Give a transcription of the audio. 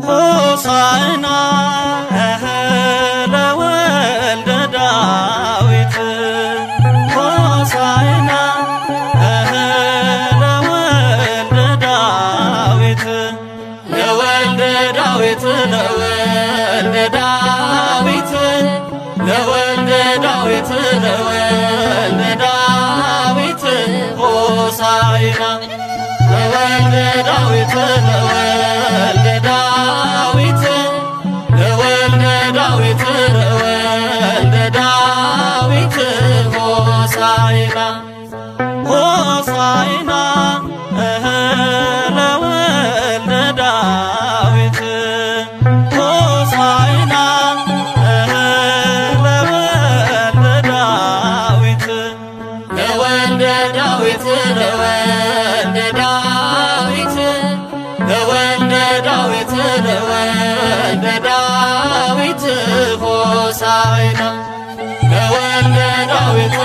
ሆሳዕና ለወልደ ዳዊት ሆሳዕና ለወልደ ዳዊት ለወልደ ዳዊት ለወልደ ዳዊት ለወልደ ዳዊት ለወልደ ዳዊት ሆሳዕና ለወልደ ዳዊት ለወልደ ዳዊት ለወልደ ዳዊት ለወልደ ዳዊት ሆሳዕና ሆሳዕና ለወልደ ዳዊት ሆሳዕና ለወልደ ዳዊት ለወልደ ዳዊት ለወልደ ዳዊት ለወልደ ዳዊት ለወልደ ዳዊት ሆሳዕና ለወልደ ዳዊት